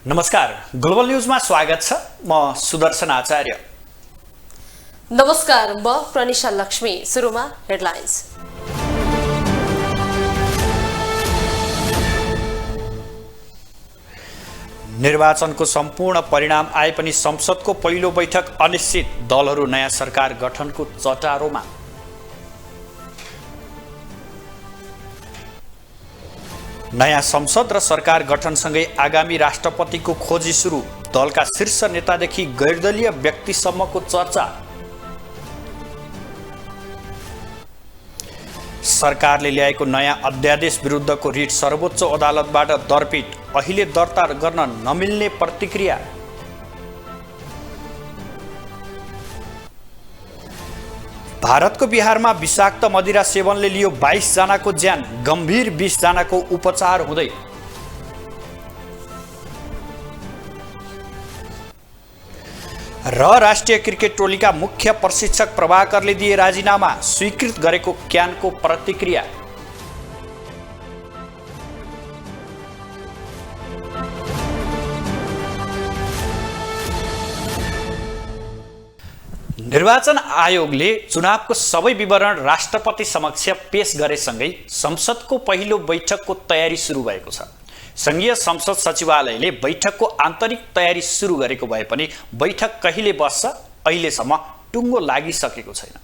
नमस्कार, ग्लोबल न्यूजमा स्वागत छ। म सुदर्शन आचार्य। नमस्कार, म प्रनिशा लक्ष्मी। सुरुमा हेडलाइन्स। निर्वाचनको सम्पूर्ण परिणाम आए पनि संसदको पहिलो बैठक अनिश्चित, दलहरू नयाँ सरकार गठनको चटारोमा। नयाँ संसद र सरकार गठनसँगै आगामी राष्ट्रपतिको खोजी सुरु, दलका शीर्ष नेतादेखि गैरदलीय व्यक्तिसम्मको चर्चा। सरकारले ल्याएको नयाँ अध्यादेश विरुद्धको रिट सर्वोच्च अदालतबाट दरपिट, अहिले दर्ता गर्न नमिल्ने प्रतिक्रिया। भारतको बिहारमा विषाक्त मदिरा सेवनले लियो 22 जनाको ज्यान, गम्भीर 20 जनाको उपचार हुँदै। र राष्ट्रिय क्रिकेट टोलीका मुख्य प्रशिक्षक प्रभाकरले दिए राजीनामा, स्वीकृत गरेको क्यानको प्रतिक्रिया। निर्वाचन आयोगले चुनावको सबै विवरण राष्ट्रपति समक्ष पेश गरेसँगै संसदको पहिलो बैठकको तयारी सुरु भएको छ। संघीय संसद सचिवालयले बैठकको आन्तरिक तयारी सुरु गरेको भए पनि बैठक कहिले बस्छ अहिलेसम्म टुङ्गो लागिसकेको छैन।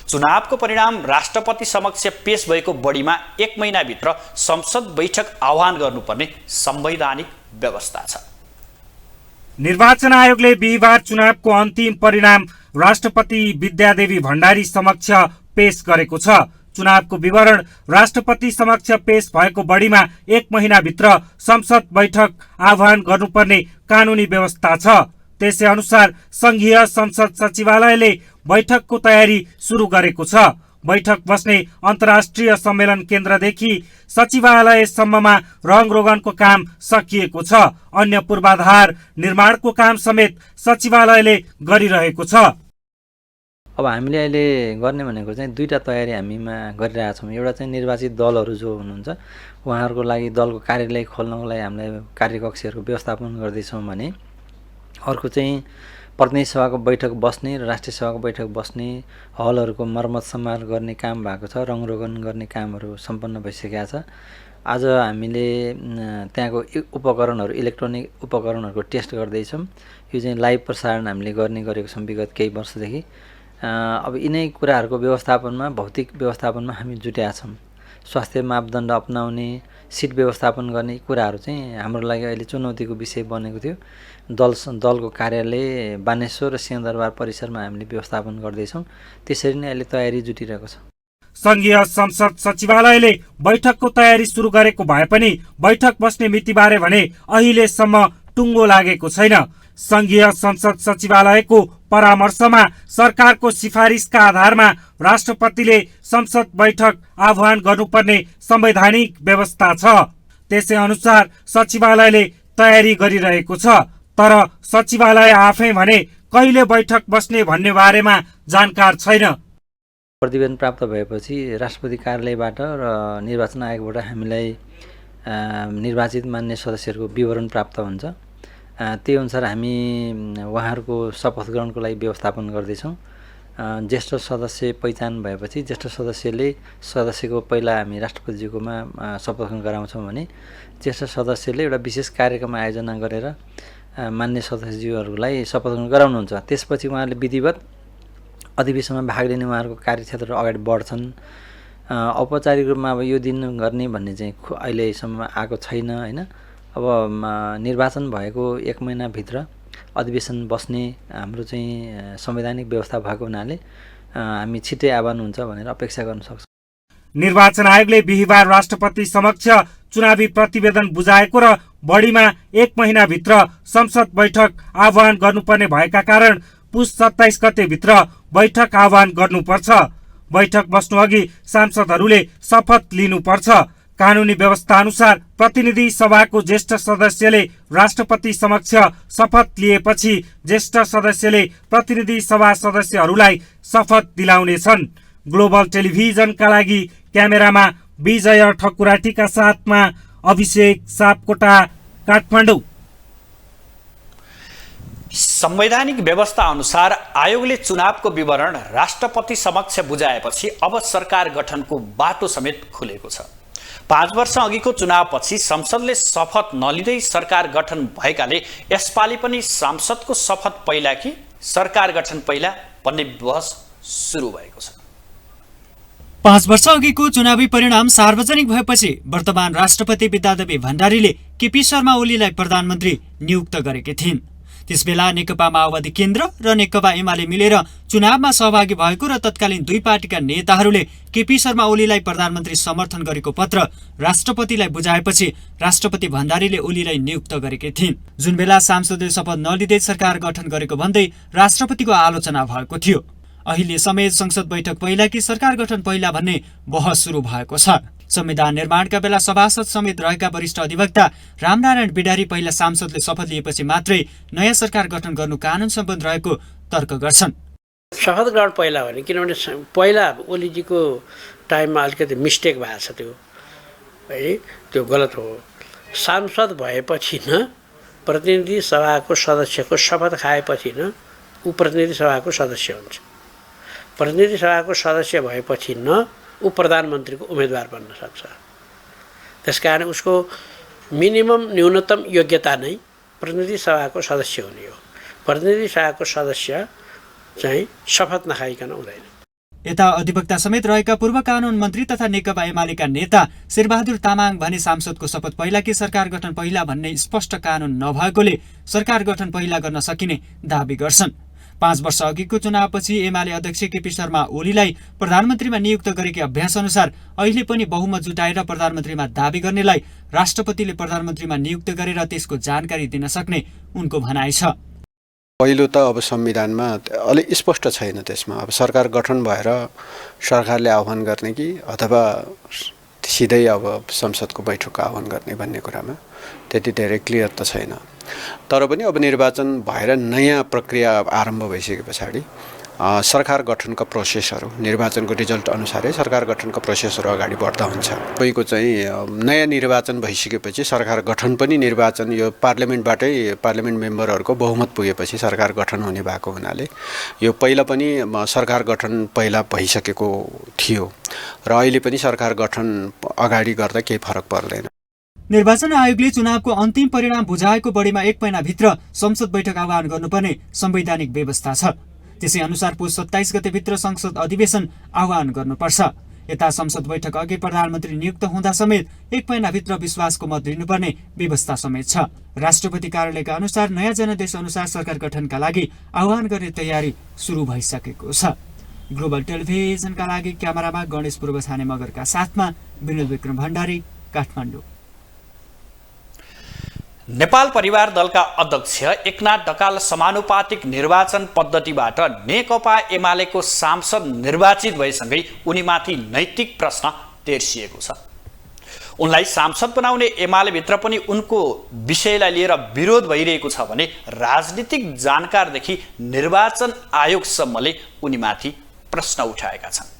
चुनावको परिणाम राष्ट्रपति समक्ष पेश भएको बढीमा 1 महिनाभित्र संसद बैठक आह्वान गर्नुपर्ने संवैधानिक व्यवस्था छ। निर्वाचन आयोगले बिहिबार चुनावको अन्तिम परिणाम राष्ट्रपति विद्यादेवी भण्डारी समक्ष पेश गरेको छ। चुनावको विवरण राष्ट्रपति समक्ष पेश भएको बढीमा 1 महिनाभित्र संसद बैठक आह्वान गर्नुपर्ने कानुनी व्यवस्था छ। त्यसै अनुसार संघीय संसद सचिवालयले बैठकको तयारी सुरु गरेको छ। बैठक बस्ने अन्तर्राष्ट्रिय सम्मेलन केन्द्रदेखि सचिवालयसम्ममा रङरोगनको काम सकिएको छ। अन्य पूर्वाधार निर्माणको काम समेत सचिवालयले गरिरहेको छ। अब हामीले अहिले गर्ने भनेको चाहिँ दुईटा तयारी हामीमा गरिरहेछौँ। एउटा चाहिँ निर्वाचित दलहरू जो हुनुहुन्छ उहाँहरूको लागि दलको कार्यालय खोल्नको लागि हामीले कार्यकक्षहरूको व्यवस्थापन गर्दैछौँ भने, अर्को चाहिँ प्रतिनिधि सभाको बैठक बस्ने र राष्ट्रिय सभाको बैठक बस्ने हलहरूको मर्मत सम्हार गर्ने काम भएको छ। रङरोगन गर्ने कामहरू सम्पन्न भइसकेका छ। आज हामीले त्यहाँको उपकरणहरू, इलेक्ट्रोनिक उपकरणहरूको टेस्ट गर्दैछौँ। यो चाहिँ लाइभ प्रसारण हामीले गर्ने गरेको छौँ विगत केही वर्षदेखि। अब यिनै कुराहरूको व्यवस्थापनमा, भौतिक व्यवस्थापनमा हामी जुटेका छौँ। स्वास्थ्य मापदण्ड अपनाउने, सिट व्यवस्थापन गर्ने कुराहरू चाहिँ हाम्रो लागि अहिले चुनौतीको विषय बनेको थियो। दलको कार्यालय बानेश्वर र सिंहदरबार परिसरमा हामीले व्यवस्थापन गर्दैछौँ। त्यसरी नै अहिले तयारी जुटिरहेको छ। संघीय संसद सचिवालयले बैठकको तयारी सुरु गरेको भए पनि बैठक बस्ने मितिबारे भने अहिलेसम्म टुङ्गो लागेको छैन। संघीय संसद सचिवालयको परामर्शमा सरकारको सिफारिसका आधारमा राष्ट्रपतिले संसद बैठक आह्वान गर्नुपर्ने संवैधानिक व्यवस्था छ। त्यसै अनुसार सचिवालयले तयारी गरिरहेको छ। तर सचिवालय आफै भने कहिले बैठक बस्ने भन्ने बारेमा जानकार छैन। प्रतिवेदन प्राप्त भएपछि राष्ट्रपति कार्यालयबाट र निर्वाचन आयोगबाट हामीलाई निर्वाचित मान्य सदस्यहरूको विवरण प्राप्त हुन्छ। त्यही अनुसार हामी उहाँहरूको शपथ ग्रहणको लागि व्यवस्थापन गर्दैछौँ। ज्येष्ठ सदस्य पहिचान भएपछि ज्येष्ठ सदस्यको पहिला हामी राष्ट्रपतिज्यूकोमा शपथ ग्रहण गराउँछौँ भने ज्येष्ठ सदस्यले एउटा विशेष कार्यक्रम आयोजना गरेर मान्य सदस्यज्यूहरूलाई शपथ ग्रहण गराउनुहुन्छ। त्यसपछि उहाँहरूले विधिवत अधिवेशनमा भाग लिने उहाँहरूको कार्यक्षेत्र अगाडि बढ्छन्। औपचारिक रूपमा अब यो दिन गर्ने भन्ने चाहिँ अहिलेसम्म आएको छैन होइन। अब निर्वाचन भएको 1 महिनाभित्र अधिवेशन बस्ने हाम्रो चाहिँ संवैधानिक व्यवस्था भएको हुनाले हामी छिट्टै आह्वान हुन्छ भनेर अपेक्षा गर्न सक्छौँ। निर्वाचन आयोगले बिहिबार राष्ट्रपति समक्ष चुनावी प्रतिवेदन बुझाएको र बढीमा 1 महिनाभित्र संसद बैठक आह्वान गर्नुपर्ने भएका कारण पुस 27 गतेभित्र बैठक आह्वान गर्नुपर्छ। बैठक बस्नु अघि सांसदहरूले शपथ लिनुपर्छ। कानुनी व्यवस्था अनुसार प्रतिनिधि सभाको ज्येष्ठ सदस्यले राष्ट्रपति समक्ष शपथ लिएपछि ज्येष्ठ सदस्यले प्रतिनिधि सभा सदस्यहरूलाई शपथ दिलाउनेछन्। ग्लोबल टेलिभिजनका लागि क्यामेरामा विजय ठकुराटीका साथमा अभिषेक सापकोटा, काठमाडौँ। संवैधानिक व्यवस्था अनुसार आयोगले चुनावको विवरण राष्ट्रपति समक्ष बुझाएपछि अब सरकार गठनको बाटो समेत खुलेको छ। 5 वर्ष अघिको चुनावपछि संसदले शपथ नलिँदै सरकार गठन भएकाले यसपालि पनि सांसदको शपथ पहिला कि सरकार गठन पहिला भन्ने बहस सुरु भएको छ। 5 वर्ष अघिको चुनावी परिणाम सार्वजनिक भएपछि वर्तमान राष्ट्रपति विद्यादेवी भण्डारीले केपी शर्मा ओलीलाई प्रधानमन्त्री नियुक्त गरेकी थिइन्। त्यसबेला नेकपा माओवादी केन्द्र र नेकपा एमाले मिलेर चुनावमा सहभागी भएको र तत्कालीन दुई पार्टीका नेताहरूले केपी शर्मा ओलीलाई प्रधानमन्त्री समर्थन गरेको पत्र राष्ट्रपतिलाई बुझाएपछि राष्ट्रपति भण्डारीले ओलीलाई नियुक्त गरेकी थिइन्। जुन बेला सांसदले शपथ नलिँदै सरकार गठन गरेको भन्दै राष्ट्रपतिको आलोचना भएको थियो। अहिले समेत संसद बैठक पहिला कि सरकार गठन पहिला भन्ने बहस सुरु भएको छ। संविधान निर्माणका बेला सभासद समेत रहेका वरिष्ठ अधिवक्ता रामनारायण बिडारी पहिला सांसदले शपथ लिएपछि मात्रै नयाँ सरकार गठन गर्नु कानुन सम्बन्ध रहेको तर्क गर्छन्। शपथ ग्रहण पहिला भने किनभने पहिला ओलीजीको टाइममा अलिकति मिस्टेक भएको छ, त्यो है त्यो गलत हो। सांसद भएपछि न प्रतिनिधि सभाको सदस्यको शपथ खाएपछि न ऊ प्रतिनिधि सभाको सदस्य हुन्छ। प्रतिनिधि सभाको सदस्य भएपछि न ऊ प्रधानमन्त्रीको उम्मेदवार बन्न सक्छ। त्यसकारण उसको मिनिमम न्यूनतम योग्यता नै प्रतिनिधि सभाको सदस्य हुने हो। प्रतिनिधि सभाको सदस्य चाहिँ शपथ नखाइकन हुँदैन। यता अधिवक्ता समेत रहेका पूर्व कानुन मन्त्री तथा नेकपा एमालेका नेता शेरबहादुर तामाङ भने सांसदको शपथ पहिला कि सरकार गठन पहिला भन्ने स्पष्ट कानुन नभएकोले सरकार गठन पहिला गर्न सकिने दावी गर्छन्। 5 वर्ष अघिको चुनावपछि एमाले अध्यक्ष केपी शर्मा ओलीलाई प्रधानमन्त्रीमा नियुक्त गरेकी अभ्यास अनुसार अहिले पनि बहुमत जुटाएर प्रधानमन्त्रीमा दावी गर्नेलाई राष्ट्रपतिले प्रधानमन्त्रीमा नियुक्त गरेर त्यसको जानकारी दिन सक्ने उनको भनाइ छ। पहिलो त अब संविधानमा अलि स्पष्ट छैन, त्यसमा अब सरकार गठन भएर सरकारले आह्वान गर्ने कि अथवा सिधै अब संसदको बैठकको आह्वान गर्ने भन्ने कुरामा त्यति धेरै क्लियर त छैन। तर पनि अब निर्वाचन भएर नयाँ प्रक्रिया आरम्भ भइसके पछाडि सरकार गठनका प्रोसेसहरू निर्वाचनको रिजल्ट अनुसारै सरकार गठनका प्रोसेसहरू अगाडि बढ्दा हुन्छ। कोहीको चाहिँ नयाँ निर्वाचन भइसकेपछि सरकार गठन पनि निर्वाचन यो पार्लियामेन्ट मेम्बरहरूको बहुमत पुगेपछि सरकार गठन हुने भएको हुनाले यो पहिला पनि सरकार गठन पहिला भइसकेको थियो र अहिले पनि सरकार गठन अगाडि गर्दा केही फरक पर्दैन। निर्वाचन आयोगले चुनावको अन्तिम परिणाम बुझाएको बढीमा 1 महिनाभित्र संसद बैठक आह्वान गर्नुपर्ने संवैधानिक व्यवस्था छ। त्यसै अनुसार पुस 27 गतेभित्र संसद अधिवेशन आह्वान गर्नुपर्छ। यता संसद बैठक अघि प्रधानमन्त्री नियुक्त हुँदा समेत 1 महिनाभित्र विश्वासको मत लिनुपर्ने व्यवस्था समेत छ। राष्ट्रपति कार्यालयका अनुसार नयाँ जनादेश अनुसार सरकार गठनका लागि आह्वान गर्ने तयारी सुरु भइसकेको छ। ग्लोबल टेलिभिजनका लागि क्यामेरामा गणेश पूर्व छाने मगरका साथमा विनोद विक्रम भण्डारी, काठमाडौँ। नेपाल परिवार दलका अध्यक्ष एकनाथ ढकाल समानुपातिक निर्वाचन पद्धतिबाट नेकपा एमालेको सांसद निर्वाचित भएसँगै उनीमाथि नैतिक प्रश्न तेर्सिएको छ। उनलाई सांसद बनाउने एमालेभित्र पनि उनको विषयलाई लिएर विरोध भइरहेको छ भने राजनीतिक जानकारदेखि निर्वाचन आयोगसम्मले उनीमाथि प्रश्न उठाएका छन्।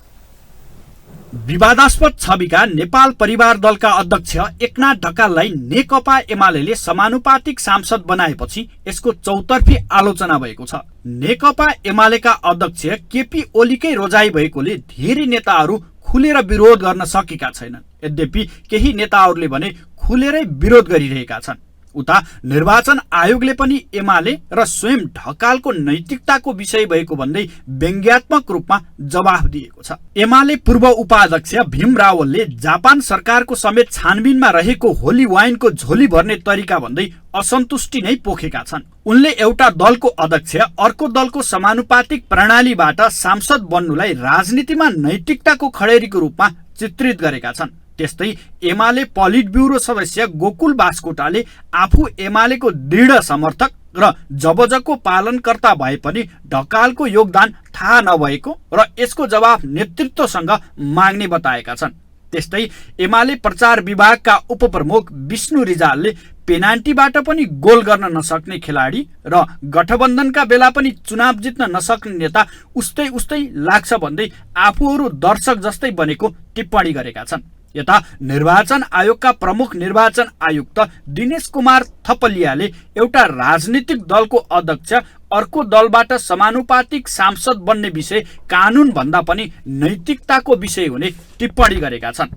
विवादास्पद छविका नेपाल परिवार दलका अध्यक्ष एकनाथ ढकाललाई नेकपा एमालेले समानुपातिक सांसद बनाएपछि यसको चौतर्फी आलोचना भएको छ। नेकपा एमालेका अध्यक्ष केपी ओलीकै रोजाइ भएकोले धेरै नेताहरू खुलेर विरोध गर्न सकेका छैनन्। यद्यपि केही नेताहरूले भने खुलेरै विरोध गरिरहेका छन्। उता निर्वाचन आयोगले पनि एमाले र स्वयं ढकालको नैतिकताको विषय भएको भन्दै व्यङ्ग्यात्मक रूपमा जवाफ दिएको छ। एमाले पूर्व उपाध्यक्ष भीम रावलले जापान सरकारको समेत छानबिनमा रहेको होली वाइनको झोली भर्ने तरिका भन्दै असन्तुष्टि नै पोखेका छन्। उनले एउटा दलको अध्यक्ष अर्को दलको समानुपातिक प्रणालीबाट सांसद बन्नुलाई राजनीतिमा नैतिकताको खडेरीको रूपमा चित्रित गरेका छन्। त्यस्तै एमाले पोलिट ब्युरो सदस्य गोकुल बास्कोटाले आफू एमालेको दृढ समर्थक र जबजको पालनकर्ता भए पनि ढकालको योगदान थाहा नभएको र यसको जवाफ नेतृत्वसँग माग्ने बताएका छन्। त्यस्तै एमाले प्रचार विभागका उपप्रमुख विष्णु रिजालले पेनाल्टीबाट पनि गोल गर्न नसक्ने खेलाडी र गठबन्धनका बेला पनि चुनाव जित्न नसक्ने नेता उस्तै लाग्छ भन्दै आफूहरू दर्शक जस्तै बनेको टिप्पणी गरेका छन्। यता निर्वाचन आयोगका प्रमुख निर्वाचन आयुक्त दिनेश कुमार थपलियाले एउटा राजनीतिक दलको अध्यक्ष अर्को दलबाट समानुपातिक सांसद बन्ने विषय कानुन भन्दा पनि नैतिकताको विषय हुने टिप्पणी गरेका छन्।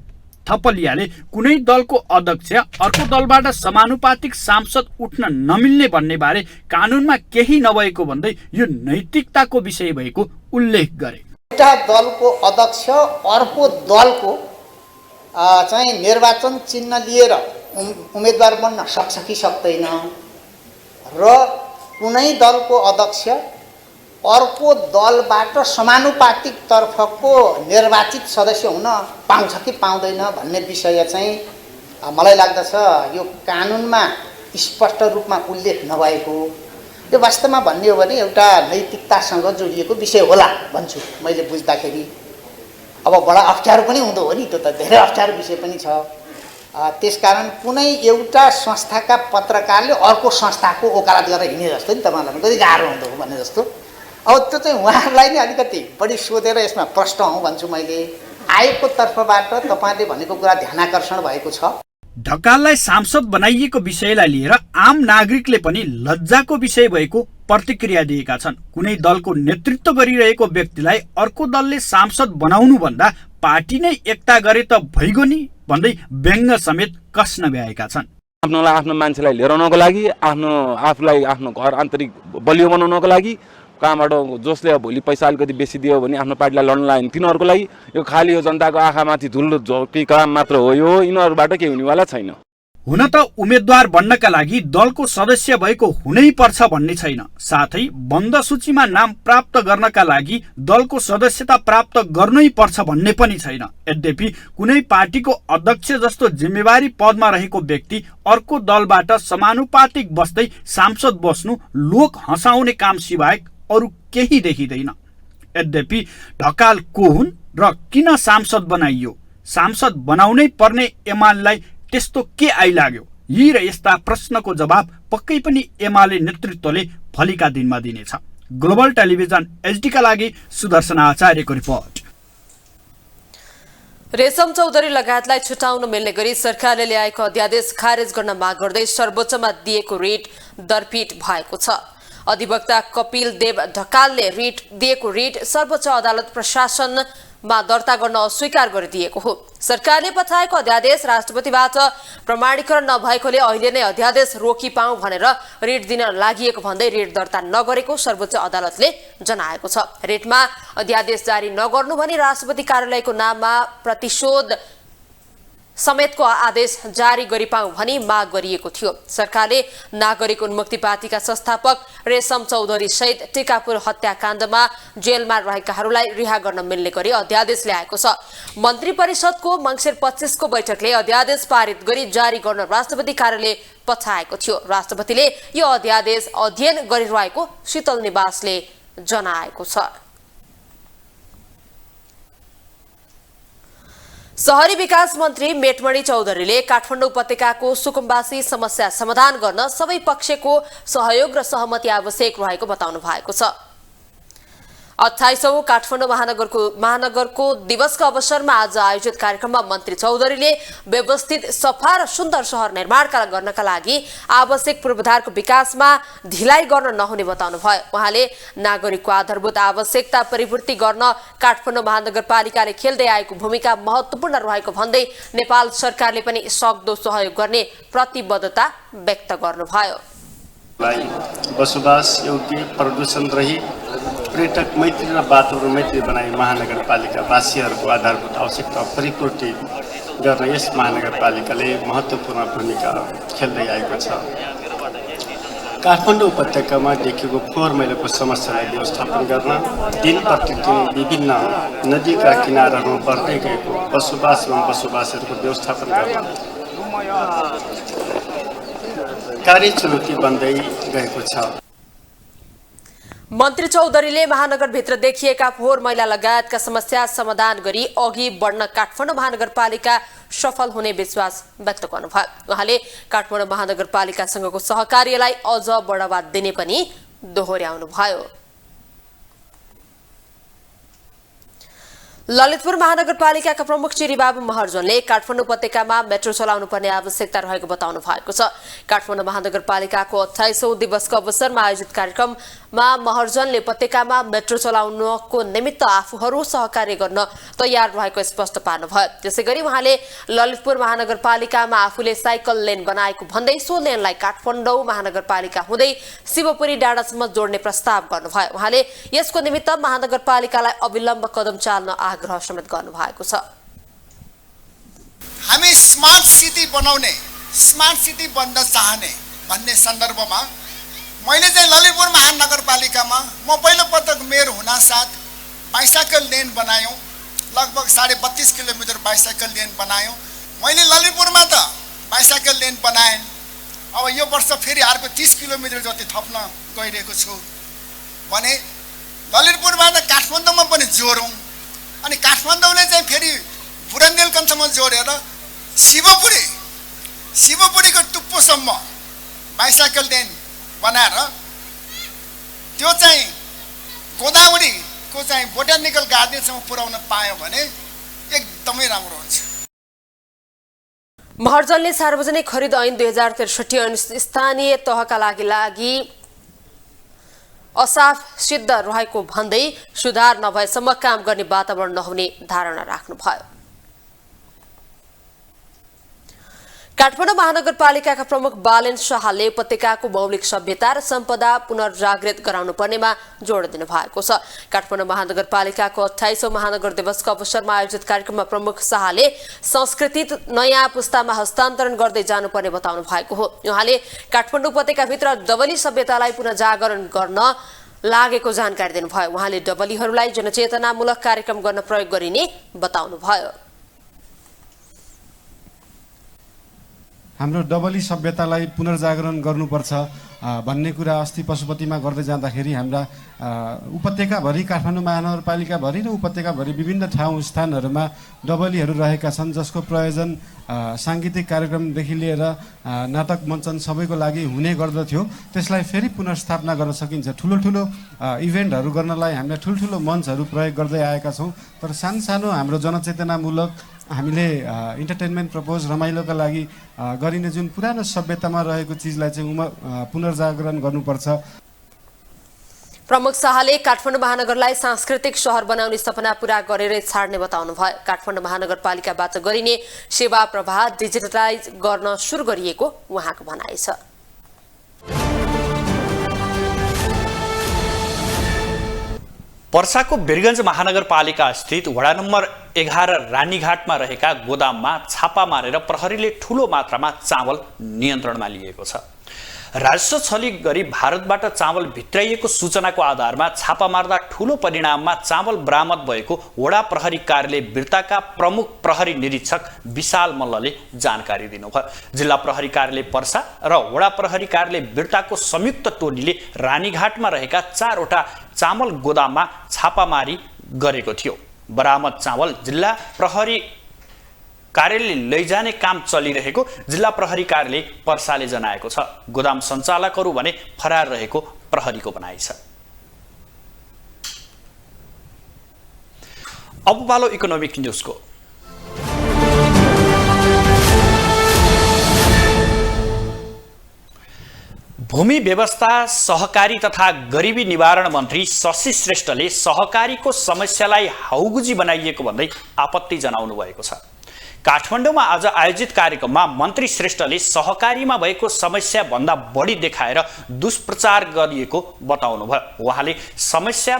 थपलियाले कुनै दलको अध्यक्ष अर्को दलबाट समानुपातिक सांसद उठ्न नमिल्ने भन्ने बारे कानुनमा केही नभएको भन्दै यो नैतिकताको विषय भएको उल्लेख गरे। एउटा दलको अध्यक्ष अर्को दलको चाहिँ निर्वाचन चिन्ह लिएर उम्मेदवार बन्न सक्छ कि सक्दैन र कुनै दलको अध्यक्ष अर्को दलबाट समानुपातिक तर्फको निर्वाचित सदस्य हुन पाउँछ कि पाउँदैन भन्ने विषय चाहिँ मलाई लाग्दछ यो कानुनमा स्पष्ट रूपमा उल्लेख नभएको, यो वास्तवमा भन्ने हो भने एउटा नैतिकतासँग जोडिएको विषय होला भन्छु मैले बुझ्दाखेरि। अब बडा अप्ठ्यारो पनि हुँदो हो नि, त्यो त धेरै अप्ठ्यारो विषय पनि छ। त्यसकारण कुनै एउटा संस्थाका पत्रकारले अर्को संस्थाको वकालत गरेर हिँडे जस्तो नि तपाईँहरूलाई कति गाह्रो हुँदो हो भन्ने जस्तो। अब त्यो चाहिँ उहाँहरूलाई नै अलिकति बढी सोधेर यसमा प्रश्न हौँ भन्छु मैले। आयोगको तर्फबाट तपाईँले भनेको कुरा ध्यानाकर्षण भएको छ। ढकाललाई सांसद बनाइएको विषयलाई लिएर आम नागरिकले पनि लज्जाको विषय भएको प्रतिक्रिया दिएका छन्। कुनै दलको नेतृत्व गरिरहेको व्यक्तिलाई अर्को दलले सांसद बनाउनु भन्दा पार्टी नै एकता गरे त भइगयो नि भन्दै व्यङ्ग समेत कस्न भ्याएका छन्। आफ्नो मान्छेलाई लिएर आउनको लागि, आफूलाई आफ्नो घर आन्तरिक बलियो बनाउनको लागि, कहाँबाट जसले भोलि पैसा अलिकति बेसी दियो भने आफ्नो पार्टीलाई लड्न लाग्यो तिनीहरूको लागि यो खाली यो जनताको आँखामाथि धुलो झोकी काम मात्र हो। यो यिनीहरूबाट केही हुनेवाला छैन। हुन त उम्मेद्वार बन्नका लागि दलको सदस्य भएको हुनै पर्छ भन्ने छैन। साथै बन्द सूचीमा नाम प्राप्त गर्नका लागि दलको सदस्यता प्राप्त गर्नै पर्छ भन्ने पनि छैन। यद्यपि कुनै पार्टीको अध्यक्ष जस्तो जिम्मेवारी पदमा रहेको व्यक्ति अर्को दलबाट समानुपातिक बस्दै सांसद बस्नु लोक हँसाउने काम सिवाय अरू केही देखिँदैन। यद्यपि ढकाल को हुन् र किन सांसद बनाइयो? सांसद बनाउनै पर्ने एमालेलाई त्यस्तो के आइलाग्यो? यी र यस्ता प्रश्नको जवाब पक्कै पनि एमाले नेतृत्वले भोलिका दिनमा दिनेछ। ग्लोबल टेलिभिजन एचडीका लागि सुदर्शन आचार्यको रिपोर्ट। रेशम चौधरी लगायतलाई छुटाउन मिल्ने गरी सरकारले ल्याएको अध्यादेश खारेज गर्न माग गर्दै सर्वोच्चमा दिएको रिट दरपीट भएको छ। अधिवक्ता कपिल देव ढकालले दिएको रिट सर्वोच्च अदालत प्रशासनमा दर्ता गर्न अस्वीकार गरिदिएको हो। सरकारले पठाएको अध्यादेश राष्ट्रपतिबाट प्रमाणीकरण नभएकोले अहिले नै अध्यादेश रोकिपाउँ भनेर रिट दिन लागि भन्दै रिट दर्ता नगरेको सर्वोच्च अदालतले जनाएको छ। रिटमा अध्यादेश जारी नगर्नु भनी राष्ट्रपति कार्यालयको नाममा प्रतिशोध समेतको आदेश जारी गरिपाउँ भनी माग गरिएको थियो। सरकारले नागरिक उन्मुक्ति पार्टीका संस्थापक रेशम चौधरी सहित टिकापुर हत्याकाण्डमा जेलमा रहेकाहरूलाई रिहा गर्न मिल्ने गरी अध्यादेश ल्याएको छ। मन्त्री परिषदको मङ्सिर 25 को बैठकले अध्यादेश पारित गरी जारी गर्न राष्ट्रपति कार्यालय पठाएको थियो। राष्ट्रपतिले यो अध्यादेश अध्ययन गरिरहेको शीतल निवासले जनाएको छ। शहरी विकास मन्त्री मेटमणि चौधरीले काठमाडौँ उपत्यकाको सुकुम्बासी समस्या समाधान गर्न सबै पक्षको सहयोग र सहमति आवश्यक रहेको बताउनु भएको छ। 28औं काठमाडौँ महानगरको दिवसको अवसरमा आज आयोजित कार्यक्रममा मन्त्री चौधरीले व्यवस्थित सफा र सुन्दर शहर निर्माण गर्नका लागि आवश्यक पूर्वाधारको विकासमा ढिलाइ गर्न नहुने बताउनु भयो। उहाँले नागरिकको आधारभूत आवश्यकता परिपूर्ति गर्न काठमाडौँ महानगरपालिकाले खेल्दै आएको भूमिका महत्त्वपूर्ण रहेको भन्दै नेपाल सरकारले पनि सक्दो सहयोग गर्ने प्रतिबद्धता व्यक्त गर्नुभयो। बसोबास योग्य प्रदूषण रहित पर्यटक मैत्री र वातावरण मैत्री बनाई महानगरपालिका वासीहरूको आधारभूत आवश्यकता परिपूर्ति गर्न यस महानगरपालिकाले महत्त्वपूर्ण भूमिका खेल्दै आएको छ। काठमाडौँ उपत्यकामा देखिएको फोहोर मैलाको समस्यालाई व्यवस्थापन गर्न दिन प्रतिदिन विभिन्न नदीका किनारामा बढ्दै गएको बसोबास एवं बसोबासहरूको व्यवस्थापन गर्न कार्य चुनौती बन्दै गएको छ। मन्त्री चौधरीले महानगरभित्र देखिएका फोहोर मैला लगायतका समस्या समाधान गरी अघि बढ्न काठमाडौँ महानगरपालिका सफल हुने विश्वास व्यक्त गर्नुभयो। उहाँले काठमाडौँ महानगरपालिकासँगको सहकार्यलाई अझ बढावा दिने पनि दोहोर्याउनु भयो। ललितपुर महानगरपालिकाका प्रमुख चिरीबाबु महर्जनले काठमाडौँ उपत्यकामा मेट्रो चलाउनु पर्ने आवश्यकता रहेको बताउनु भएको छ। काठमाडौँ महानगरपालिकाको 28औं दिवसको अवसरमा आयोजित कार्यक्रम महर्जनले उपत्यकामा मेट्रो चलाउनको निमित्त आफूहरू सहकार्य गर्न तयार रहेको स्पष्ट पार्नुभयो। त्यसैगरी उहाँले ललितपुर महानगरपालिकामा आफूले साइकल लेन बनाएको भन्दै सो लेनलाई काठमाडौँ महानगरपालिका हुँदै शिवपुरी डाँडासम्म जोड्ने प्रस्ताव गर्नुभयो। उहाँले यसको निमित्त महानगरपालिकालाई अविलम्ब कदम चाल्न आग्रह समेत गर्नुभएको छ। हामी स्मार्ट सिटी बनाउने, स्मार्ट सिटी बन्न चाहने भन्ने सन्दर्भमा मैले चाहिँ ललितपुर महानगरपालिकामा म पहिलोपटक मेयर हुनासाथ बाइसाइकल लेन बनायौँ। लगभग 32.5 किलोमिटर बाइसाइकल लेन बनायौँ। मैले ललितपुरमा त बाइसाइकल लेन बनाएँ। अब यो वर्ष फेरि अर्को 30 किलोमिटर जति थप्न गइरहेको छु भने ललितपुरबाट काठमाडौँमा पनि जोडौँ अनि काठमाडौँले चाहिँ फेरि बुरन्देलकन्थमा जोडेर शिवपुरीको टुप्पोसम्म बाइसाइकल लेन बनाएर त्यो चाहिँ गोदावरीको चाहिँ बोटानिकल गार्डनसम्म पुर्याउन पायो भने एकदमै राम्रो हुन्छ। महर्जनले सार्वजनिक खरिद ऐन 2063 अनुसार स्थानीय तहका लागि असाफ सिद्ध रहेको भन्दै सुधार नभएसम्म काम गर्ने वातावरण नहुने धारणा राख्नुभयो। काठमाडौँ महानगरपालिकाका प्रमुख बालेन शाहले उपत्यकाको मौलिक सभ्यता र सम्पदा पुनर्जागृत गराउनु पर्नेमा जोड दिनु भएको छ। काठमाडौँ महानगरपालिकाको 28औं महानगर दिवसको अवसरमा आयोजित कार्यक्रममा प्रमुख शाहले संस्कृति नयाँ पुस्तामा हस्तान्तरण गर्दै जानुपर्ने बताउनु भएको हो। उहाँले काठमाडौँ उपत्यकाभित्र डबली सभ्यतालाई पुनर्जागरण गर्न लागेको जानकारी दिनुभयो। उहाँले डबलीहरूलाई जनचेतनामूलक कार्यक्रम गर्न प्रयोग गरिने बताउनुभयो। हाम्रो डबली सभ्यतालाई पुनर्जागरण गर्नुपर्छ भन्ने कुरा अस्ति पशुपतिमा गर्दै जाँदाखेरि हाम्रा उपत्यकाभरि काठमाडौँ महानगरपालिकाभरि र उपत्यकाभरि विभिन्न ठाउँ स्थानहरूमा डबलीहरू रहेका छन् जसको प्रयोजन साङ्गीतिक कार्यक्रमदेखि लिएर नाटक मञ्चन सबैको लागि हुने गर्दथ्यो। त्यसलाई फेरि पुनर्स्थापना गर्न सकिन्छ। ठुलो इभेन्टहरू गर्नलाई हामीले ठुल्ठुलो मञ्चहरू प्रयोग गर्दै आएका छौँ। तर सानो हाम्रो जनचेतनामूलक हामीले इन्टरटेनमेन्ट प्रपोज रमाइलोका लागि गरिने जुन पुरानो सभ्यतामा रहेको चिजलाई चाहिँ पुनर्जागरण गर्नुपर्छ। प्रमुख शाहले काठमाडौँ महानगरलाई सांस्कृतिक शहर बनाउने सपना पूरा गरेर छाड्ने बताउनु भयो। काठमाडौँ महानगरपालिकाबाट गरिने सेवा प्रवाह डिजिटलाइज गर्न सुरु गरिएको उहाँको भनाइ छ। पर्साको वीरगञ्ज महानगरपालिका स्थित वडा नम्बर 11 रानीघाटमा रहेका गोदाममा छापा मारेर प्रहरीले ठूलो मात्रामा चामल नियन्त्रणमा लिएको छ। राजस्व छली गरी भारतबाट चामल भित्राइएको सूचनाको आधारमा छापा मार्दा ठूलो परिणाममा चामल बरामद भएको वडा प्रहरी कार्यालय बिर्ताका प्रमुख प्रहरी निरीक्षक विशाल मल्लले जानकारी दिनुभयो। जिल्ला प्रहरी कार्यालय पर्सा र वडा प्रहरी कार्यालय बिर्ताको संयुक्त टोलीले रानीघाटमा रहेका 4 वटा चामल गोदाममा छापामारी गरेको थियो। बरामद चामल जिल्ला प्रहरी कार्यालय लैजाने काम चलिरहेको जिल्ला प्रहरी कार्यालय पर्साले जनाएको छ। गोदाम सञ्चालकहरू भने फरार रहेको प्रहरीको भनाइ छ। अब पालो इकोनोमिक न्युजको। भूमि व्यवस्था सहकारी तथा गरिबी निवारण मन्त्री शशि श्रेष्ठले सहकारीको समस्यालाई हाउगुजी बनाइएको भन्दै आपत्ति जनाउनु भएको छ। काठमाडौँमा आज आयोजित कार्यक्रममा मन्त्री श्रेष्ठले सहकारीमा भएको समस्या भन्दा बढी देखाएर दुष्प्रचार गरिएको बताउनुभयो। उहाँले समस्या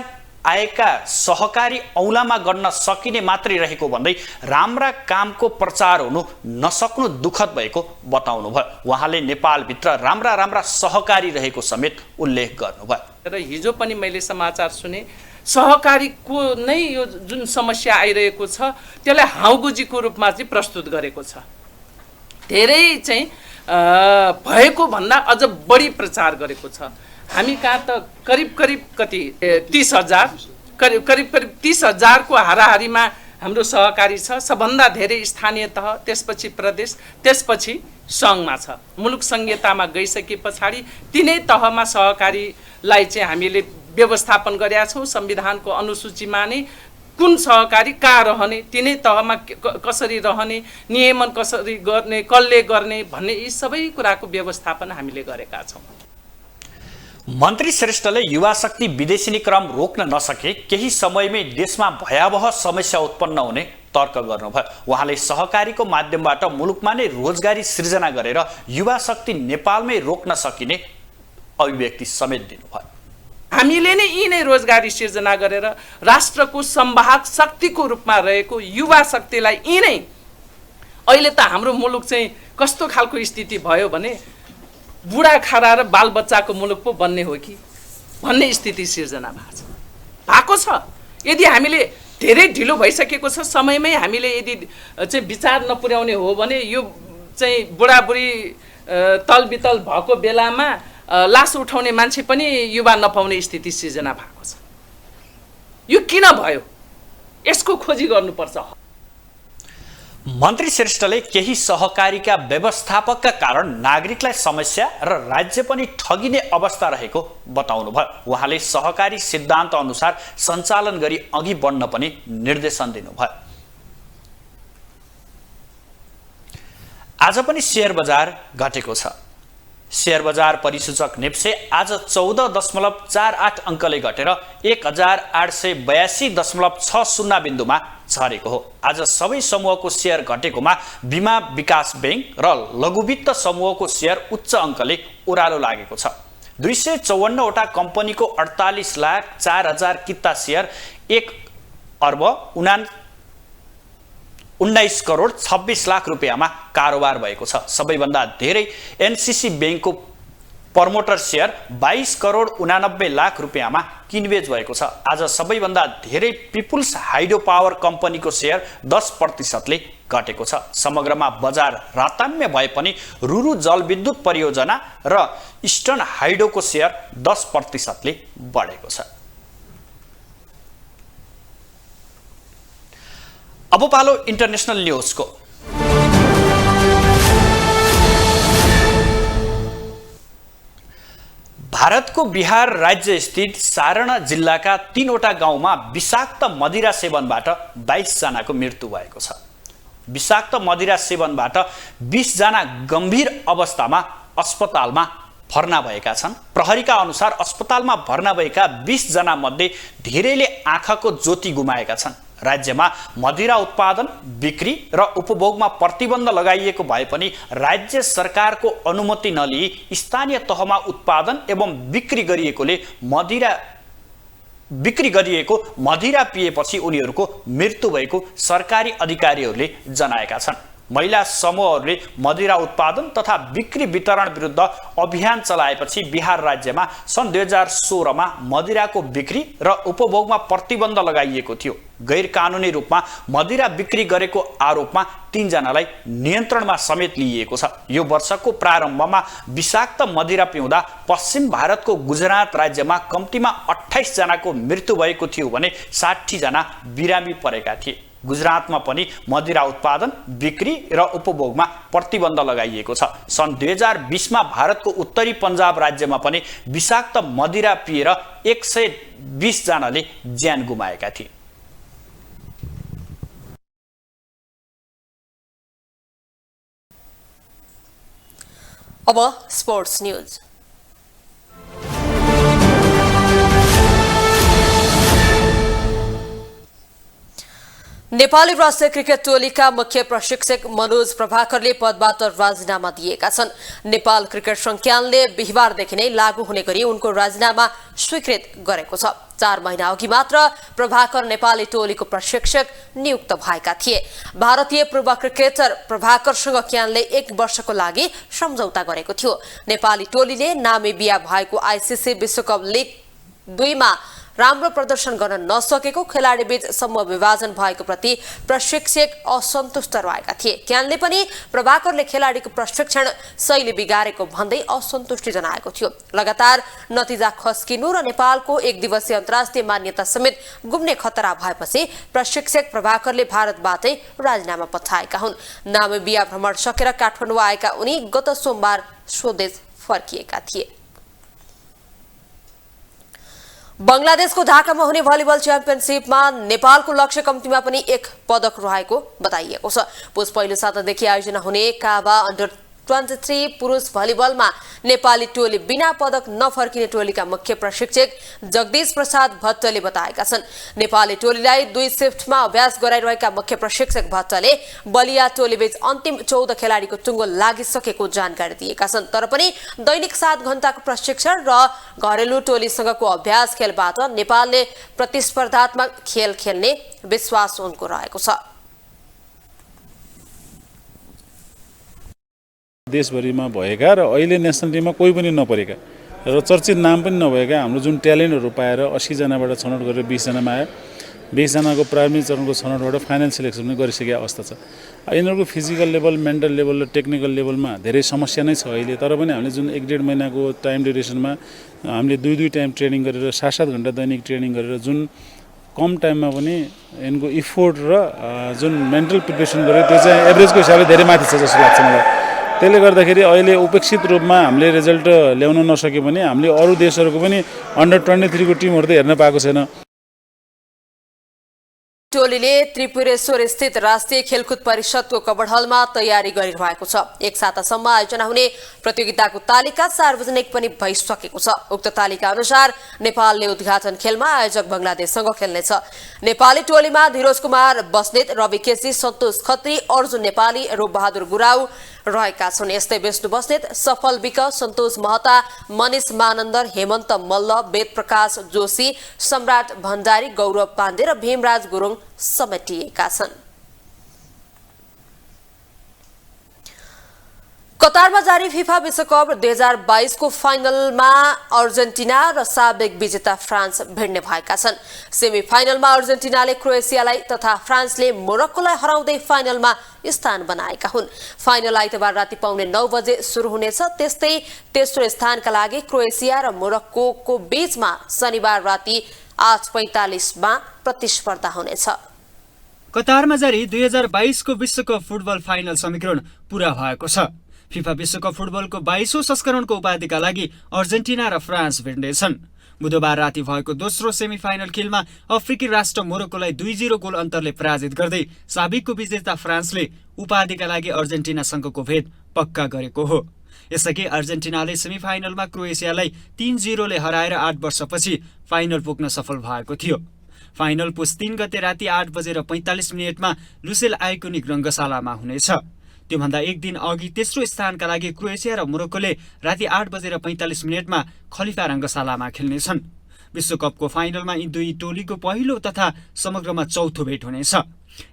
आएका सहकारी औलामा गर्न सकिने मात्रै रहेको भन्दै राम्रा कामको प्रचार हुनु नसक्नु दुःखद भएको बताउनुभयो। उहाँले नेपालभित्र राम्रा सहकारी रहेको समेत उल्लेख गर्नुभयो। र हिजो पनि मैले समाचार सुने सहकारीको नै यो जुन समस्या आइरहेको छ त्यसलाई हाउगुजीको रूपमा चाहिँ प्रस्तुत गरेको छ। धेरै चाहिँ भएको भन्दा अझ बढी प्रचार गरेको छ। हामी कहाँ त करिब कति 30,000 करिब 30,000 को हाराहारीमा हाम्रो सहकारी छ। सबभन्दा धेरै स्थानीय तह, त्यसपछि प्रदेश, त्यसपछि सङ्घमा छ। मुलुक सङ्घीयतामा गइसके पछाडि तिनै तहमा सहकारीलाई चाहिँ हामीले व्यवस्थापन गरेका छौँ। संविधानको अनुसूचीमा नै कुन सहकारी कहाँ रहने, तिनै तहमा कसरी रहने, नियमन कसरी गर्ने, कसले गर्ने भन्ने यी सबै कुराको व्यवस्थापन हामीले गरेका छौँ। मन्त्री श्रेष्ठले युवा शक्ति विदेशिनी क्रम रोक्न नसके केही समयमै देशमा भयावह समस्या उत्पन्न हुने तर्क गर्नुभयो। उहाँले सहकारीको माध्यमबाट मुलुकमा नै रोजगारी सृजना गरेर युवा शक्ति नेपालमै रोक्न सकिने अभिव्यक्ति समेत दिनुभयो। हामीले नै यी नै रोजगारी सिर्जना गरेर राष्ट्रको संवाहक शक्तिको रूपमा रहेको युवा शक्तिलाई यी नै अहिले त हाम्रो मुलुक चाहिँ कस्तो खालको स्थिति भयो भने बुढाखारा र बालबच्चाको मुलुक पो बन्ने हो कि भन्ने स्थिति सिर्जना भएको छ। यदि हामीले धेरै ढिलो भइसकेको छ, समयमै हामीले यदि चाहिँ विचार नपुर्याउने हो भने यो चाहिँ बुढाबुढी तलबितल भएको बेलामा लास उठाउने मान्छे पनि युवा नपाउने स्थिति सिर्जना भएको छ। यो किन भयो? यसको खोजी गर्नुपर्छ। मन्त्री श्रेष्ठले केही सहकारीका व्यवस्थापकका कारण नागरिकलाई समस्या र राज्य पनि ठगिने अवस्था रहेको बताउनुभयो। उहाँले सहकारी सिद्धान्त अनुसार सञ्चालन गरी अघि बढ्न पनि निर्देशन दिनुभयो। आज पनि शेयर बजार घटेको छ। शेयर बजार परिसूचक नेप्से आज 14.48 अङ्कले घटेर 1882.60 बिन्दुमा झरेको हो। आज सबै समूहको शेयर घटेकोमा बीमा विकास बैंक र लघुवित्त समूहको शेयर उच्च अङ्कले ओह्रालो लागेको छ। 254 वटा कम्पनीको 48,04,000 किता शेयर 1,19,26,00,000 रुपियाँमा कारोबार भएको छ। सबैभन्दा धेरै एनसीसी बैंकको प्रमोटर शेयर 22,89,00,000 रुपियाँमा किनबेच भएको छ। आज सबैभन्दा धेरै पिपुल्स हाइड्रो पावर कम्पनीको शेयर 10%ले घटेको छ। समग्रमा बजार राताम्य भए पनि रुरु जलविद्युत परियोजना र इस्टर्न हाइड्रोको शेयर 10%ले बढेको छ। अब पालो इन्टरनेशनल न्यूजको। भारतको बिहार राज्य स्थित सारण जिल्लाका 3वटा गाउँमा विषाक्त मदिरा सेवनबाट 22 जनाको मृत्यु भएको छ। विषाक्त मदिरा सेवनबाट 20 जना गम्भीर अवस्थामा अस्पतालमा भर्ना भएका छन्। प्रहरीका अनुसार अस्पतालमा भर्ना भएका 20 जना मध्ये धेरैले आँखाको ज्योति गुमाएका छन्। राज्यमा मदिरा उत्पादन, बिक्री र उपभोगमा प्रतिबन्ध लगाइएको भए पनि राज्य सरकारको अनुमति नलिई स्थानीय तहमा उत्पादन एवं बिक्री गरिएको मदिरा पिएपछि उनीहरूको मृत्यु भएको सरकारी अधिकारीहरूले जनाएका छन्। महिला समूहहरूले मदिरा उत्पादन तथा बिक्री वितरण विरुद्ध अभियान चलाएपछि बिहार राज्यमा सन् 2016 मा मदिराको बिक्री र उपभोगमा प्रतिबन्ध लगाइएको थियो। गैर कानुनी रूपमा मदिरा बिक्री गरेको आरोपमा 3 जनालाई नियन्त्रणमा समेत लिइएको छ। यो वर्षको प्रारम्भमा विषाक्त मदिरा पिउँदा पश्चिम भारतको गुजरात राज्यमा कम्तीमा 28 जनाको मृत्यु भएको थियो भने 60 जना बिरामी परेका थिए। गुजरातमा पनि मदिरा उत्पादन, बिक्री र उपभोगमा प्रतिबन्ध लगाइएको छ। सन् 2020 मा भारतको उत्तरी पन्जाब राज्यमा पनि विषाक्त मदिरा पिएर 120 जनाले ज्यान गुमाएका थिए। अब स्पोर्ट्स न्यूज। नेपाली राष्ट्रिय क्रिकेट टोलीका मुख्य प्रशिक्षक मनोज प्रभाकरले पदबाट राजीनामा दिएका छन्। नेपाल क्रिकेट संज्ञानले बिहिबारदेखि नै लागू हुने गरी उनको राजीनामा स्वीकृत गरेको छ। 4 महिना अघि मात्र प्रभाकर नेपाली टोलीको प्रशिक्षक नियुक्त भएका थिए। भारतीय पूर्व क्रिकेटर प्रभाकरसँग क्यानले 1 वर्षको लागि सम्झौता गरेको थियो। नेपाली टोलीले नामिबिया भएको आईसीसी विश्वकप लिग 2 मा राम्रो प्रदर्शन गर्न नसकेको खेलाडीबीच समूह विभाजन भएको प्रति प्रशिक्षक असन्तुष्ट रहेका थिए। क्यानले पनि प्रभाकरले खेलाडीको प्रशिक्षण शैली बिगारेको भन्दै असन्तुष्टि जनाएको थियो। लगातार नतिजा खस्किनु र नेपालको 1 दिवसीय अन्तर्राष्ट्रिय मान्यता समेत गुम्ने खतरा भएपछि प्रशिक्षक प्रभाकरले भारतबाटै राजीनामा पठाएका हुन्। नामिबिया भ्रमण सकेर काठमाडौँ आएका उनी गत सोमबार स्वदेश फर्किएका थिए। बंगलादेशको ढाकामा हुने भलिबल च्याम्पियनशिपमा नेपालको लक्ष्य कम्तीमा पनि 1 पदक रहेको बताइएको छ। पुस पहिलो सातादेखि आयोजना हुने काबा अन्डर 23 पुरुष भलिबलमा नेपाली टोली बिना पदक नफर्किने टोलीका मुख्य प्रशिक्षक जगदीश प्रसाद भट्टले बताएका छन्। नेपाली टोलीलाई 2 शिफ्टमा अभ्यास गराइरहेका मुख्य प्रशिक्षक भट्टले बलिया टोलीबीच अन्तिम 14 खेलाडीको टुङ्गो लागिसकेको जानकारी दिएका छन्। तर पनि दैनिक 7 घण्टाको प्रशिक्षण र घरेलु टोलीसँगको अभ्यास खेलबाट नेपालले प्रतिस्पर्धात्मक खेल खेल्ने विश्वास उनको रहेको छ। देशभरिमा भएका र अहिले नेसनल टिममा कोही पनि नपरेका र चर्चित नाम पनि नभएका हाम्रो जुन ट्यालेन्टहरू पाएर 80 जनाबाट छनौट गरेर 20 जनामा आयो। 20 जनाको प्रारम्भिक चरणको छनौटबाट फाइनल सिलेक्सन पनि गरिसकेको अवस्था छ। यिनीहरूको फिजिकल लेभल, मेन्टल लेभल र टेक्निकल लेभलमा धेरै समस्या नै छ अहिले। तर पनि हामीले जुन 1.5 महिनाको टाइम ड्युरेसनमा हामीले 2 टाइम ट्रेनिङ गरेर 7 घण्टा दैनिक ट्रेनिङ गरेर जुन कम टाइममा पनि यिनको इफोर्ट र जुन मेन्टल प्रिपरेसन गर्यो त्यो चाहिँ एभरेजको हिसाबले धेरै माथि छ जस्तो लाग्छ मलाई। त्यसले गर्दाखेरि अहिले उपेक्षित रूपमा हामीले रिजल्ट ल्याउन नसके पनि हामीले अरू देशहरूको पनि अन्डर 23 को टिमहरू त हेर्न पाएको छैन। टोलीले त्रिपुरेश्वर स्थित राष्ट्रिय खेलकुद परिषदको कबड हलमा तयारी गरिरहेको छ। एक सातासम्म आयोजना हुने प्रतियोगिताको तालिका सार्वजनिक पनि भइसकेको छ। उक्त तालिका अनुसार नेपालले उद्घाटन खेलमा आयोजक बंगलादेशसँग खेल्नेछ। नेपाली टोलीमा धीरज कुमार बस्नेत, रवि केसी, सन्तोष खत्री, अर्जुन नेपाली, रूपबहादुर गुराउ रहेका छन्। यस्तै विष्णु बस्नेत, सफल विक, सन्तोष महता, मनिष मानन्दर, हेमन्त मल्ल, वेद प्रकाश जोशी, सम्राट भण्डारी, गौरव पाण्डे र भीमराज गुरुङ समेटिएका छन्। कतारमा जारी फिफा विश्वकप 2022 को फाइनलमा अर्जेन्टिना र साबिक विजेता फ्रान्स भिड्ने भएका छन्। सेमिफाइनलमा अर्जेन्टिनाले क्रोएसियालाई तथा फ्रान्सले मोरक्कोलाई हराउँदै फाइनलमा स्थान बनाएका हुन्। फाइनल आइतबार राति पाउने 9 बजे सुरु हुनेछ। त्यस्तै तेस्रो स्थानका लागि क्रोएसिया र मोरक्कोको बीचमा शनिबार राति 8:45 मा प्रतिस्पर्धा हुनेछ। कतारमा जारी 2022 को विश्वकप फुटबल फाइनल समीकरण पूरा भएको छ। फिफा विश्वकप फुटबलको 22औं संस्करणको उपाधिका लागि अर्जेन्टिना र फ्रान्स भिड्नेछन्। बुधबार राति भएको दोस्रो सेमिफाइनल खेलमा अफ्रिकी राष्ट्र मोरक्कोलाई 2-0 गोल अन्तरले पराजित गर्दै साबिकको विजेता फ्रान्सले उपाधिका लागि अर्जेन्टिनासँगको भेद पक्का गरेको हो। यसअघि अर्जेन्टिनाले सेमिफाइनलमा क्रोएसियालाई 3-0 ले हराएर 8 वर्षपछि फाइनल पुग्न सफल भएको थियो। फाइनल पुस 3 गते राति 8:45 लुसेल आइकोनिक रङ्गशालामा हुनेछ। त्योभन्दा एक दिन अघि तेस्रो स्थानका लागि क्रोएसिया र मोरक्कोले राति 8:45 खलिफा रङ्गशालामा खेल्नेछन्। विश्वकपको फाइनलमा यी दुई टोलीको पहिलो तथा समग्रमा चौथो भेट हुनेछ।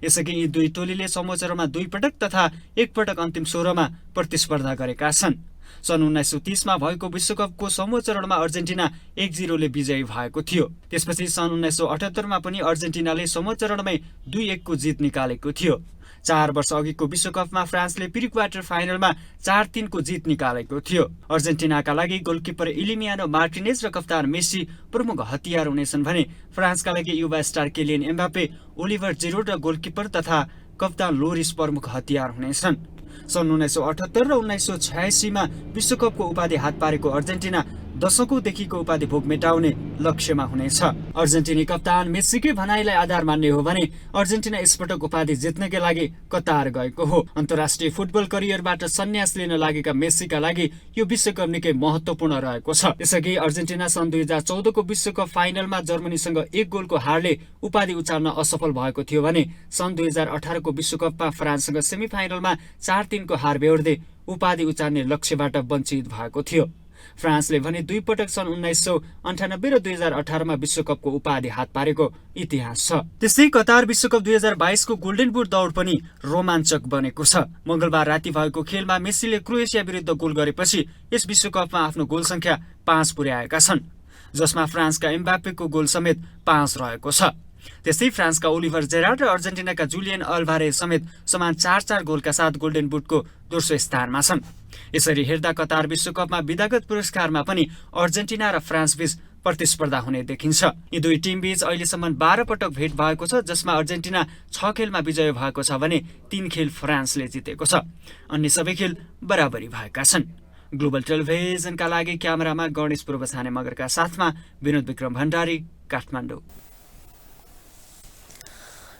यसअघि यी दुई टोलीले समोचरमा 2 पटक तथा 1 पटक अन्तिम 16 मा प्रतिस्पर्धा गरेका छन्। सन् 1930 मा भएको विश्वकपको समोचरणमा अर्जेन्टिना 1-0 ले विजयी भएको थियो। त्यसपछि सन् 1978 मा पनि अर्जेन्टिनाले समोचरणमै 2-1 को जित निकालेको थियो। 4 वर्ष अघिको विश्वकपमा फ्रान्सले प्री क्वार्टर फाइनलमा 4-3 को जित निकालेको थियो। अर्जेन्टिनाका लागि गोलकिपर इलिमियानो मार्टिनेज र कप्तान मेसी प्रमुख हतियार हुनेछन् भने फ्रान्सका लागि युवा स्टार केलियन एम्बापे, ओलिभर जिरोड र गोलकिपर तथा कप्तान लोरिस प्रमुख हतियार हुनेछन्। सन् 1978 र 1986 मा विश्वकपको उपाधि हात पारेको अर्जेन्टिना दशकौंदेखिको उपाधि भोग मेटाउने लक्ष्यमा हुनेछ। अर्जेन्टिनी कप्तान मेसीकै भनाइलाई आधार मान्ने हो भने अर्जेन्टिना यसपटक उपाधि जित्नकै लागि कतार गएको हो। अन्तर्राष्ट्रिय फुटबल करियरबाट सन्यास लिन लागेका मेसीका लागि यो विश्वकप निकै महत्त्वपूर्ण रहेको छ। यसअघि अर्जेन्टिना सन् 2014 को विश्वकप फाइनलमा जर्मनीसँग 1 गोलको हारले उपाधि उचाल्न असफल भएको थियो भने सन् 2018 को विश्वकपमा फ्रान्ससँग सेमिफाइनलमा 4-3 को हार बेहोर्दै उपाधि उचाल्ने लक्ष्यबाट वञ्चित भएको थियो। फ्रान्सले भने 2 पटक सन् 1998 र 2018 मा विश्वकपको उपाधि हात पारेको इतिहास छ। त्यस्तै कतार विश्वकप 2022 को गोल्डन बुट दौड पनि रोमाञ्चक बनेको छ। मंगलबार राति भएको खेलमा मेसीले क्रोएसिया विरुद्ध गोल गरेपछि यस विश्वकपमा आफ्नो गोल संख्या 5 पुर्याएका छन्, जसमा फ्रान्सका एम्बापेको गोल समेत 5 रहेको छ। त्यस्तै फ्रान्सका ओलिभर जेरार्ड र अर्जेन्टिनाका जुलियन अल्भारेज समेत समान 4-4 गोलका साथ गोल्डन बुटको दोस्रो स्थानमा छन्। यसरी हेर्दा कतार विश्वकपमा विधागत पुरस्कारमा पनि अर्जेन्टिना र फ्रान्स बीच प्रतिस्पर्धा हुने देखिन्छ। यी दुई टिम बीच अहिलेसम्म 12 पटक भेट भएको छ, जसमा अर्जेन्टिना 6 खेलमा विजय भएको छ भने 3 खेल फ्रान्सले जितेको छ। अन्य सबै खेल बराबरी भएका छन्। ग्लोबल टेलिभिजनका लागि क्यामेरामा गणेश पूर्वछाने मगरका साथमा विनोद विक्रम भण्डारी, काठमाडौँ।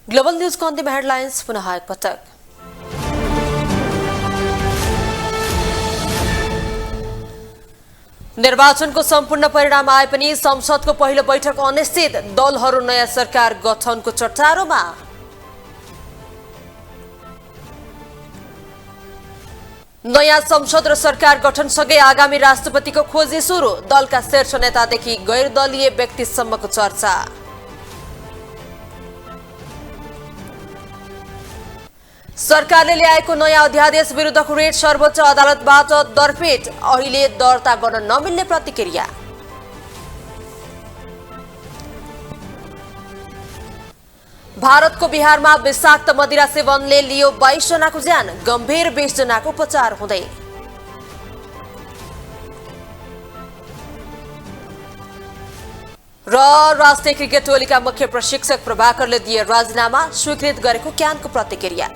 ग्लोबल न्यूजको अन्तिम हेडलाइन्स पुनः एकपटक। निर्वाचनको सम्पूर्ण परिणाम आए पनि संसदको पहिलो बैठक अनिश्चित, दलहरू नयाँ सरकार गठनको चट्टारोमा। नयाँ संसद र सरकार गठनसँगै आगामी राष्ट्रपतिको खोजी सुरु, दलका शीर्ष नेतादेखि गैर दलीय व्यक्तिसम्मको चर्चा। सरकारले ल्याएको नयाँ अध्यादेश विरुद्धको रिट सर्वोच्च अदालतबाट दरपेट, अहिले दर्ता गर्न नमिल्ने प्रतिक्रिया। भारतको बिहारमा विषाक्त मदिरा सेवनले लियो 22 जनाको ज्यान, गम्भीर 20 जनाको उपचार हुँदै। र राष्ट्रिय क्रिकेट टोलीका मुख्य प्रशिक्षक प्रभाकरले दिए राजीनामा, स्वीकृत गरेको क्यानको प्रतिक्रिया।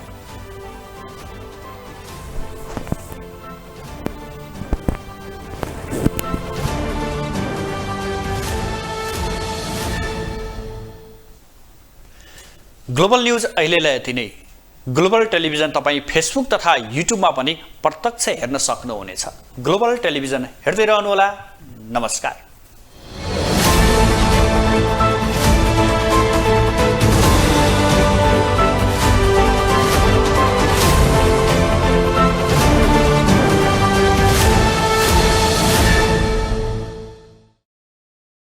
ग्लोबल न्यूज अहिलेलाई यति नै। ग्लोबल टेलिभिजन तपाईँ फेसबुक तथा युट्युबमा पनि प्रत्यक्ष हेर्न सक्नुहुनेछ। ग्लोबल टेलिभिजन हेर्दै रहनुहोला। नमस्कार।